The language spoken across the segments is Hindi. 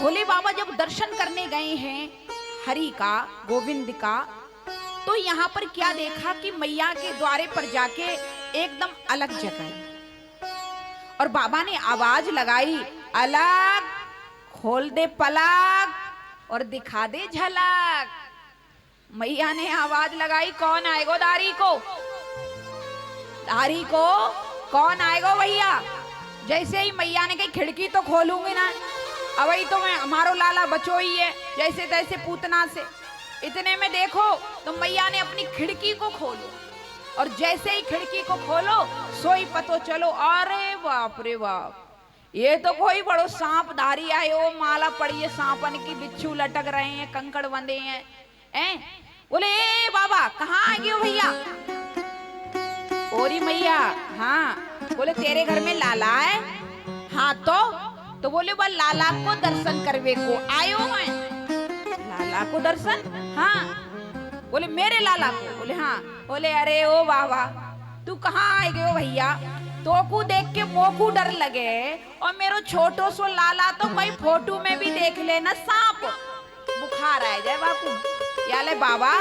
भोले बाबा जब दर्शन करने गए हैं हरि का, गोविंद का, तो यहाँ पर क्या देखा कि मैया के द्वारे पर जाके एकदम अलग जगह है और बाबा ने आवाज लगाई, अलग, खोल दे पलक और दिखा दे झलक। मैया ने आवाज लगाई, कौन आएगो दारी को, दारी को कौन आएगो भैया। जैसे ही मैया ने कही खिड़की तो खोलूंगी ना, अवई तो मैं हमारो लाला बचो ही है जैसे तैसे पूतना से। इतने में देखो तो मैया ने अपनी खिड़की को खोलो और जैसे ही खिड़की को खोलो सोई पतो चलो, अरे बाप रे बाप, ये तो कोई बड़ो सांप धारी आए हो, माला पड़ी है सांपन की, बिच्छू लटक रहे हैं, कंकड़ बंधे हैं। बोले ए बाबा कहाँ आ गए हो भैया। ओरी मैया, हाँ। बोले तेरे घर में लाला है। हाँ तो बोले वह लाला को दर्शन करवे को आयो मैं। लाला को दर्शन? हाँ। बोले मेरे लाला को? बोले हाँ। बोले अरे ओ बाबा तू कहाँ आए गए हो भैया, तो को देख के मोकू डर लगे और मेरो छोटो सो लाला तो भाई फोटो में भी देख लेना सांप, बुखार आ जाए बापू। या ले बाबा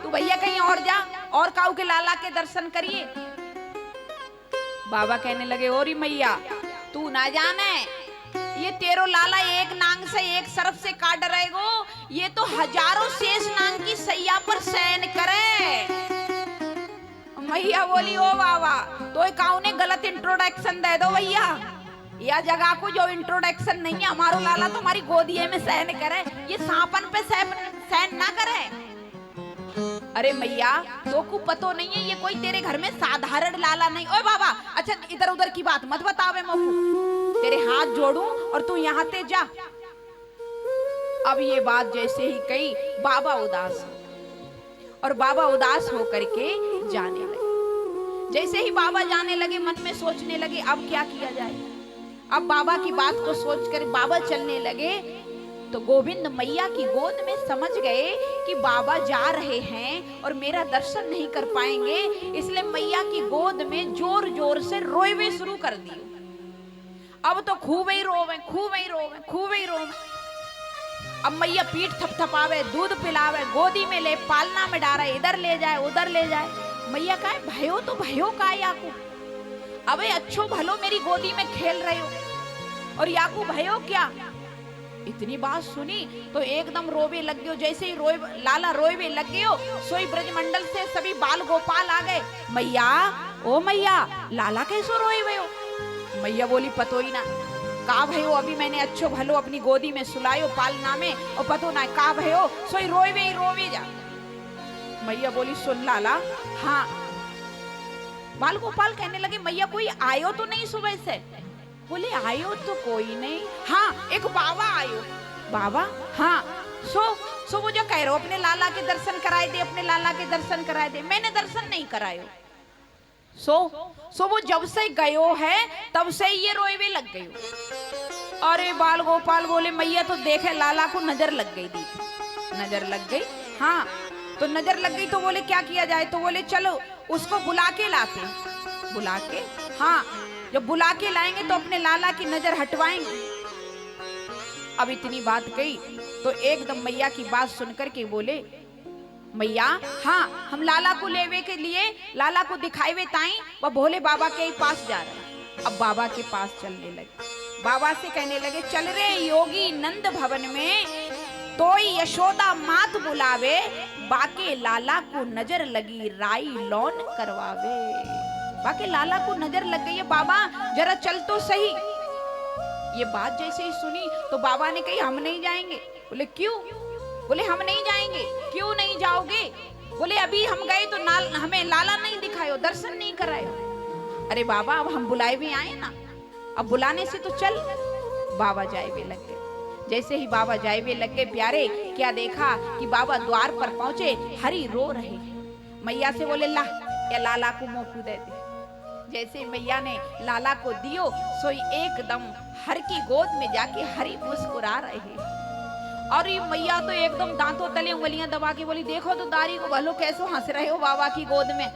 तू भैया कहीं और जा और काऊ के लाला के दर्शन करिए। बाबा कहने लगे ओरी मैया तू ना जाने, ये तेरो लाला एक नांग से एक सरफ से काट रहेगो, ये तो हजारों शेष नांग की सैया पर शयन करे। मैया बोली ओ बाबा तो काऊ ने गलत इंट्रोडक्शन दे दो भैया, या जगह को जो इंट्रोडक्शन नहीं है, हमारो लाला तो हमारी गोदिये में शयन करे, ये सांपन पे शयन ना करे। अरे मैया तो को पतो नहीं है ये कोई तेरे घर में साधारण लाला नहीं। ओए बाबा अच्छा इधर उधर की बात मत बतावे मोकू, तेरे हाथ जोड़ू और तू यहाँ ते जा। अब ये बात जैसे ही कही बाबा उदास और बाबा उदास होकर के जाने लगे। जैसे ही बाबा जाने लगे मन में सोचने लगे अब क्या किया जाए। अब बाबा की बात को सोचकर बाबा चलने लगे तो गोविंद मैया की गोद में समझ गए कि बाबा जा रहे हैं और मेरा दर्शन नहीं कर पाएंगे, इसलिए मैया की गोद में जोर जोर से रोवे शुरू कर दिए। अब तो खूब ही रोवे, खूब ही रोवे, खूब ही रोवे। अब मैया पीठ थपथपावे, दूध पिलावे, गोदी में ले, पालना में डारे, इधर ले जाए उधर ले जाए। मैया कहे भयो तो भयो का याकू, अबे अच्छो भलो मेरी गोदी में खेल रहे हो और याकू भयो क्या। इतनी बात सुनी तो एकदम रोवे लग गयो। जैसे ही लाला रोवे लग गयो सोई ब्रजमंडल से सभी बाल गोपाल आ गए। मैया ओ मैया लाला कैसो रोए हो। मैया बोली पतो ही ना का भयो, अभी मैंने अच्छो भलो अपनी गोदी में सुलायो पालना में और पतो ना का भयो, सोई रोवे जा। मैया बोली सुन लाला। हाँ। बाल गोपाल कहने लगे मैया कोई आयो तो नहीं सुबह से। बोले आयो तो कोई नहीं। हाँ एक बाबा आयो। बाबा? हाँ। सो वो जो कह रहे हो अपने लाला के दर्शन कराए दे, अपने लाला के दर्शन कराए दे। मैंने दर्शन नहीं करायो। सो वो जब से गयो है तब से ये रोए लग गई। अरे बाल गोपाल बोले मैया तो देखे लाला को नजर लग गई। देखे नजर लग गई। हाँ तो नजर लग गई तो बोले क्या किया जाए। तो बोले चलो उसको बुला के लाते। बुला के? हाँ जब बुला के लाएंगे तो अपने लाला की नजर हटवाएंगे। अब इतनी बात कही तो एकदम मैया की बात सुनकर के बोले मैया हाँ हम लाला को लेवे के लिए, लाला को दिखाए ताई वह भोले बाबा के पास जा रहे हैं। अब बाबा के पास चलने लगे। बाबा से कहने लगे चल रे योगी नंद भवन में, तोई यशोदा मात बुलावे, बाके लाला को नजर लगी राई लौन करवावे। बाके लाला को नजर लग गई है, बाबा जरा चल तो सही। ये बात जैसे ही सुनी तो बाबा ने कही हम नहीं जाएंगे। बोले क्यों? बोले हम नहीं जाएंगे। क्यों नहीं जाओगे? बोले अभी हम गए तो हमें लाला नहीं दिखायो, दर्शन नहीं करायो। अरे बाबा अब हम बुलाए भी आए ना, अब बुलाने से तो चल। बाबा जाए भी लग गए। जैसे ही बाबा जाए भी लग गए प्यारे, क्या देखा कि बाबा द्वार पर पहुंचे, हरि रो रहे हैं। मैया से बोले ला या लाला को मोकू दे दे। जैसे मैया ने लाला को दियो सोई एकदम हर की गोद में जाके हरि मुस्कुरा रहे हैं। और ये मैया तो एकदम दांतों तले उंगलियां दबा के बोली देखो तो दारी को भलो कैसो हंस रहे हो बाबा की गोद में,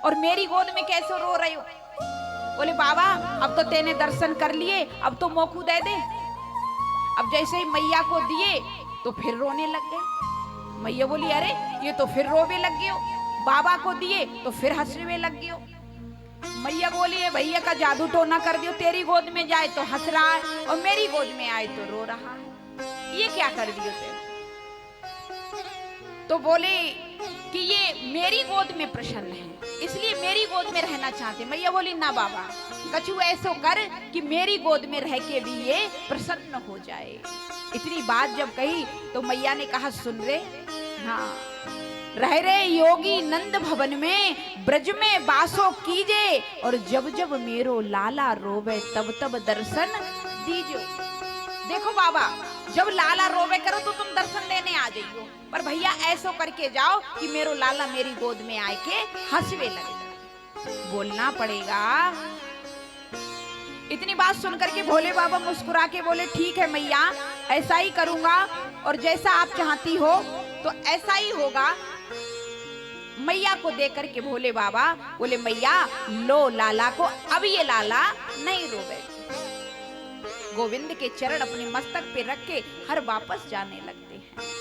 और मेरी गोद में कैसे रो रहे हो। बोले बाबा अब तो तेने दर्शन कर लिए, अब तो मोकू दे दे। अब जैसे ही मैया को दिए तो फिर रोने लग गए। मैया बोली अरे ये तो फिर रोवे लग गए हो। बाबा को दिए तो फिर हंसने लग गए हो। मैया बोली है भैया का जादू टोना कर दियो, तेरी गोद में जाए तो हंस रहा है और मेरी गोद में आए तो रो रहा है, ये क्या कर दियो तेरे। तो बोले कि ये मेरी गोद में प्रसन्न है इसलिए मेरी गोद में रहना चाहते। मैया बोली ना बाबा, कछु ऐसो कर कि मेरी गोद में रह के भी ये प्रसन्न हो जाए। इतनी बात जब कही तो मैया ने कहा सुन रे, हाँ रह रे योगी नंद भवन में ब्रज में बासो कीजे, और जब जब मेरो लाला रोवे तब तब दर्शन दीजो। देखो बाबा, जब लाला रोवे करो तो तुम दर्शन लेने आ जाइयो, पर भैया ऐसो करके जाओ कि मेरो लाला मेरी गोद में आए के हंसवे लगे। बोलना पड़ेगा। इतनी बात सुन करके भोले बाबा मुस्कुरा के बोले ठीक है मैया, ऐसा ही करूंगा और जैसा आप चाहती हो तो ऐसा ही होगा। मैया को देकर के भोले बाबा बोले मैया लो लाला को, अब ये लाला नहीं रोवे। गोविंद के चरण अपने मस्तक पे रख के हर वापस जाने लगते हैं।